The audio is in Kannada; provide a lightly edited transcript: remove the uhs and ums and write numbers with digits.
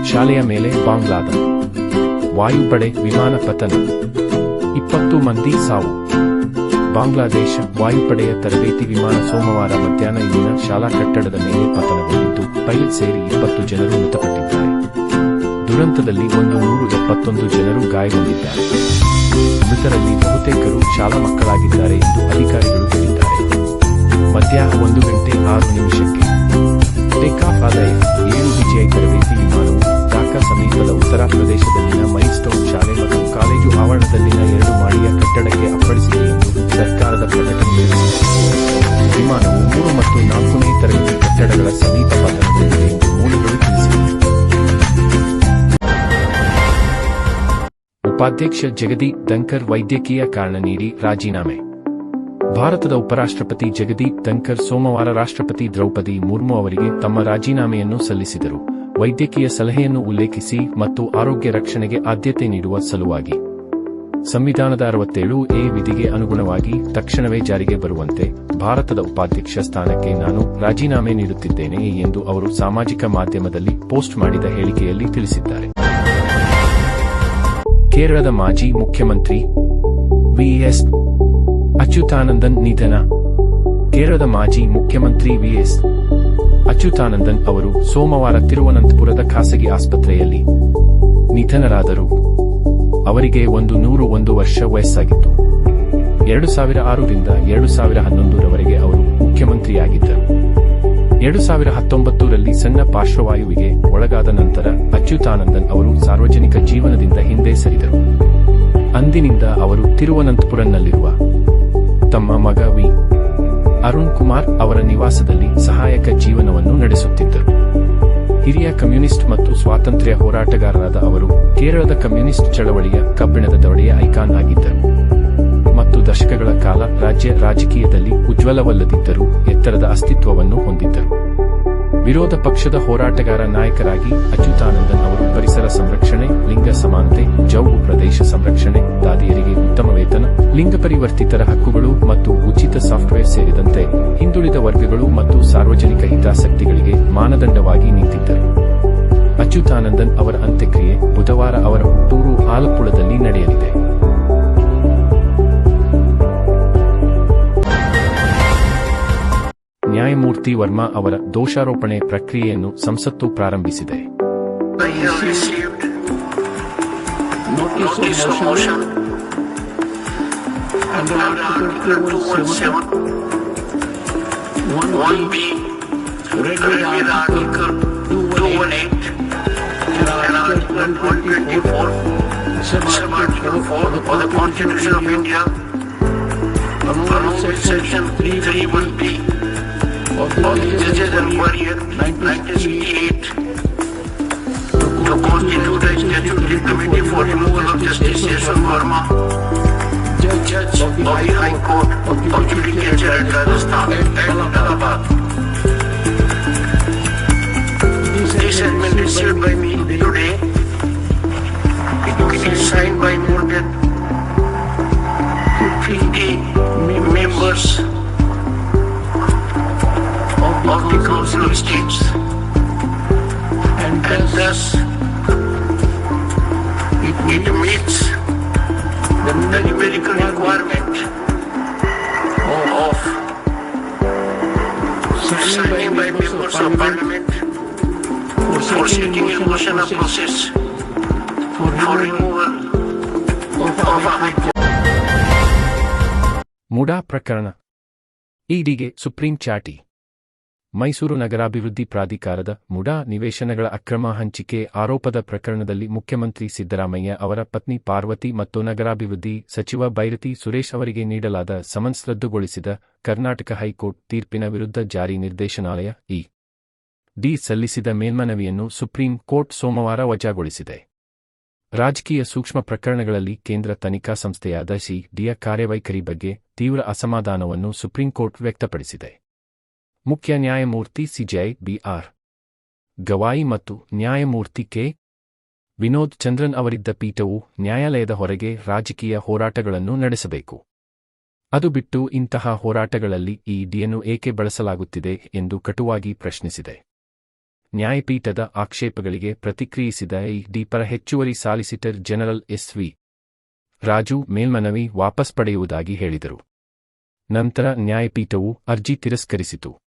ಶಾಲೆಯ ಮೇಲೆ ಬಾಂಗ್ಲಾದ ವಾಯುಪಡೆ ವಿಮಾನ ಪತನ, 20 ಮಂದಿ ಸಾವು. ಬಾಂಗ್ಲಾದೇಶ ವಾಯುಪಡೆಯ ತರಬೇತಿ ವಿಮಾನ ಸೋಮವಾರ ಮಧ್ಯಾಹ್ನ ಇಲ್ಲಿನ ಶಾಲಾ ಕಟ್ಟಡದ ಮೇಲೆ ಪತನಗೊಂಡಿದ್ದು, ಪೈಲಟ್ ಸೇರಿ 20 ಜನರು ಮೃತಪಟ್ಟಿದ್ದಾರೆ. ದುರಂತದಲ್ಲಿ 171 ಜನರು ಗಾಯಗೊಂಡಿದ್ದಾರೆ. ಮೃತರಲ್ಲಿ ಬಹುತೇಕರು ಶಾಲಾ ಮಕ್ಕಳಾಗಿದ್ದಾರೆ ಎಂದು ಅಧಿಕಾರಿಗಳು ಹೇಳಿದ್ದಾರೆ. ಮಧ್ಯಾಹ್ನ 1:06 ಟೇಕಾಫ್ ಆದ F-7 ತರಬೇತಿ ವಿಮಾನವು ಢಾಕಾ ಸಮೀಪದ ಉತ್ತರ ಪ್ರದೇಶದಲ್ಲಿನ ಮೈಲ್ಸ್ಟೋನ್ ಶಾಲೆ ಮತ್ತು ಕಾಲೇಜು ಆವರಣದಲ್ಲಿನ 2 ಮಹಡಿಯ ಕಟ್ಟಡಕ್ಕೆ ಅಪ್ಪಳಿಸಿದೆ ಎಂದು ಸರ್ಕಾರದ ಪ್ರಕಟಣೆ ತಿಳಿಸಿದೆ. ವಿಮಾನವು 3 ಮತ್ತು 4ನೇ ತರಗತಿ ಕಟ್ಟಡಗಳ ಸಮೀಪ ಪತನಗೊಂಡಿದೆ ಎಂದು ಮೂಲಗಳು ತಿಳಿಸಿವೆ. ಉಪಾಧ್ಯಕ್ಷ ಜಗದೀಪ್ ಧನ್ಕರ್ ವೈದ್ಯಕೀಯ ಕಾರಣ ನೀಡಿ ರಾಜೀನಾಮೆ. ಭಾರತದ ಉಪರಾಷ್ಟ್ರಪತಿ ಜಗದೀಪ್ ಧನ್ಕರ್ ಸೋಮವಾರ ರಾಷ್ಟ್ರಪತಿ ದ್ರೌಪದಿ ಮುರ್ಮು ಅವರಿಗೆ ತಮ್ಮ ರಾಜೀನಾಮೆಯನ್ನು ಸಲ್ಲಿಸಿದರು. ವೈದ್ಯಕೀಯ ಸಲಹೆಯನ್ನು ಉಲ್ಲೇಖಿಸಿ ಮತ್ತು ಆರೋಗ್ಯ ರಕ್ಷಣೆಗೆ ಆದ್ಯತೆ ನೀಡುವ ಸಲುವಾಗಿ. ಸಂವಿಧಾನದ 67A ವಿಧಿಗೆ ಅನುಗುಣವಾಗಿ ತಕ್ಷಣವೇ ಜಾರಿಗೆ ಬರುವಂತೆ ಭಾರತದ ಉಪಾಧ್ಯಕ್ಷ ಸ್ಥಾನಕ್ಕೆ ನಾನು ರಾಜೀನಾಮೆ ನೀಡುತ್ತಿದ್ದೇನೆ ಎಂದು ಅವರು ಸಾಮಾಜಿಕ ಮಾಧ್ಯಮದಲ್ಲಿ ಪೋಸ್ಟ್ ಮಾಡಿದ ಹೇಳಿಕೆಯಲ್ಲಿ ತಿಳಿಸಿದ್ದಾರೆ. ಕೇರಳದ ಮಾಜಿ ಮುಖ್ಯಮಂತ್ರಿ ವಿ.ಎಸ್. ಅಚ್ಯುತಾನಂದನ್ ನಿಧನ. ಕೇರಳದ ಮಾಜಿ ಮುಖ್ಯಮಂತ್ರಿ ವಿ.ಎಸ್. ಅಚ್ಯುತಾನಂದನ್ ಅವರು ಸೋಮವಾರ ತಿರುವನಂತಪುರದ ಖಾಸಗಿ ಆಸ್ಪತ್ರೆಯಲ್ಲಿ ನಿಧನರಾದರು. ಅವರಿಗೆ 101 ವರ್ಷ ವಯಸ್ಸಾಗಿತ್ತು. 2006 ರಿಂದ 2011 ರವರೆಗೆ ಅವರು ಮುಖ್ಯಮಂತ್ರಿಯಾಗಿದ್ದರು. 2019ರಲ್ಲಿ ಸಣ್ಣ ಪಾರ್ಶ್ವವಾಯುವಿಗೆ ಒಳಗಾದ ನಂತರ ಅಚ್ಯುತಾನಂದನ್ ಅವರು ಸಾರ್ವಜನಿಕ ಜೀವನದಿಂದ ಹಿಂದೆ ಸರಿದರು. ಅಂದಿನಿಂದ ಅವರು ತಿರುವನಂತಪುರಂನಲ್ಲಿರುವ ತಮ್ಮ ಮಗ ವಿ. ಅರುಣ್ ಕುಮಾರ್ ಅವರ ನಿವಾಸದಲ್ಲಿ ಸಹಾಯಕ ಜೀವನವನ್ನು ನಡೆಸುತ್ತಿದ್ದರು. ಹಿರಿಯ ಕಮ್ಯುನಿಸ್ಟ್ ಮತ್ತು ಸ್ವಾತಂತ್ರ್ಯ ಹೋರಾಟಗಾರರಾದ ಅವರು ಕೇರಳದ ಕಮ್ಯುನಿಸ್ಟ್ ಚಳವಳಿಯ ಕಬ್ಬಿಣದ ದವಡೆಯ ಐಕಾನ್ ಆಗಿದ್ದರು ಮತ್ತು ದಶಕಗಳ ಕಾಲ ರಾಜ್ಯ ರಾಜಕೀಯದಲ್ಲಿ ಉಜ್ವಲವಲ್ಲದಿದ್ದರೂ ಎತ್ತರದ ಅಸ್ತಿತ್ವವನ್ನು ಹೊಂದಿದ್ದರು. ವಿರೋಧ ಪಕ್ಷದ ಹೋರಾಟಗಾರ ನಾಯಕರಾಗಿ ಅಚ್ಯುತಾನಂದನ್ ಅವರು ಪರಿಸರ ಸಂರಕ್ಷಣೆ, ಲಿಂಗ ಸಮಾನತೆ, ಜೌಗು ಪ್ರದೇಶ ಸಂರಕ್ಷಣೆ, ದಾದಿಯರಿಗೆ ಉತ್ತಮ ವೇತನ, ಲಿಂಗ ಪರಿವರ್ತಿತರ ಹಕ್ಕುಗಳು ಮತ್ತು ಉಚಿತ ಸಾಫ್ಟ್ವೇರ್ ಸೇರಿದಂತೆ ಹಿಂದುಳಿದ ವರ್ಗಗಳು ಮತ್ತು ಸಾರ್ವಜನಿಕ ಹಿತಾಸಕ್ತಿಗಳಿಗೆ ಮಾನದಂಡವಾಗಿ ನಿಂತಿದ್ದರು. ಅಚ್ಯುತಾನಂದನ್ ಅವರ ಅಂತ್ಯಕ್ರಿಯೆ ಬುಧವಾರ ಅವರ ಹುಟ್ಟೂರು ಆಲಪ್ಪುಳದಲ್ಲಿ ನಡೆಯಲಿದೆ. ನ್ಯಾಯಮೂರ್ತಿ ವರ್ಮಾ ಅವರ ದೋಷಾರೋಪಣೆ ಪ್ರಕ್ರಿಯೆಯನ್ನು ಸಂಸತ್ತು ಪ್ರಾರಂಭಿಸಿದೆ. of the Judges Inquiry Act 1968 to constitute a statutory committee for removal of Justice Yashwant Verma, Judge of the High Court of Judicature at Rajasthan at Allahabad. This has been received by me today. It is signed by more than 50 members of the Council of States, and thus it meets the numerical requirement of signing by members of Parliament for seeking a motion of process for removal of a High Court. MUDA ಪ್ರಕರಣ ಇಡಿಗೆ ಸುಪ್ರೀಂ ಚಾಟಿ. ಮೈಸೂರು ನಗರಾಭಿವೃದ್ಧಿ ಪ್ರಾಧಿಕಾರದ ಮುಡಾ ನಿವೇಶನಗಳ ಅಕ್ರಮ ಹಂಚಿಕೆ ಆರೋಪದ ಪ್ರಕರಣದಲ್ಲಿ ಮುಖ್ಯಮಂತ್ರಿ ಸಿದ್ದರಾಮಯ್ಯ ಅವರ ಪತ್ನಿ ಪಾರ್ವತಿ ಮತ್ತು ನಗರಾಭಿವೃದ್ಧಿ ಸಚಿವ ಬೈರತಿ ಸುರೇಶ್ ಅವರಿಗೆ ನೀಡಲಾದ ಸಮನ್ಸ್ ರದ್ದುಗೊಳಿಸಿದ ಕರ್ನಾಟಕ ಹೈಕೋರ್ಟ್ ತೀರ್ಪಿನ ವಿರುದ್ಧ ಜಾರಿ ನಿರ್ದೇಶನಾಲಯ ಡಿ ಸಲ್ಲಿಸಿದ ಮೇಲ್ಮನವಿಯನ್ನು ಸುಪ್ರೀಂ ಕೋರ್ಟ್ ಸೋಮವಾರ ವಜಾಗೊಳಿಸಿದೆ. ರಾಜಕೀಯ ಸೂಕ್ಷ್ಮ ಪ್ರಕರಣಗಳಲ್ಲಿ ಕೇಂದ್ರ ತನಿಖಾ ಸಂಸ್ಥೆಯಾದ ಡಿಯ ಕಾರ್ಯವೈಖರಿ ಬಗ್ಗೆ ತೀವ್ರ ಅಸಮಾಧಾನವನ್ನು ಸುಪ್ರೀಂಕೋರ್ಟ್ ವ್ಯಕ್ತಪಡಿಸಿದೆ. ಮುಖ್ಯ ನ್ಯಾಯಮೂರ್ತಿ ಸಿಜೆ ಬಿ.ಆರ್. ಗವಾಯಿ ಮತ್ತು ನ್ಯಾಯಮೂರ್ತಿ ಕೆ. ವಿನೋದ್ ಚಂದ್ರನ್ ಅವರಿದ್ದ ಪೀಠವು ನ್ಯಾಯಾಲಯದ ಹೊರಗೆ ರಾಜಕೀಯ ಹೋರಾಟಗಳನ್ನು ನಡೆಸಬೇಕು. ಅದು ಬಿಟ್ಟು ಇಂತಹ ಹೋರಾಟಗಳಲ್ಲಿ ಇಡಿಯನ್ನು ಏಕೆ ಬಳಸಲಾಗುತ್ತಿದೆ ಎಂದು ಕಟುವಾಗಿ ಪ್ರಶ್ನಿಸಿದೆ. ನ್ಯಾಯಪೀಠದ ಆಕ್ಷೇಪಗಳಿಗೆ ಪ್ರತಿಕ್ರಿಯಿಸಿದ ಇಡಿ ಪರ ಹೆಚ್ಚುವರಿ ಸಾಲಿಸಿಟರ್ ಜನರಲ್ ಎಸ್.ವಿ. ರಾಜು ಮೇಲ್ಮನವಿ ವಾಪಸ್ ಪಡೆಯುವುದಾಗಿ ಹೇಳಿದರು. ನಂತರ ನ್ಯಾಯಪೀಠವು ಅರ್ಜಿ ತಿರಸ್ಕರಿಸಿತು.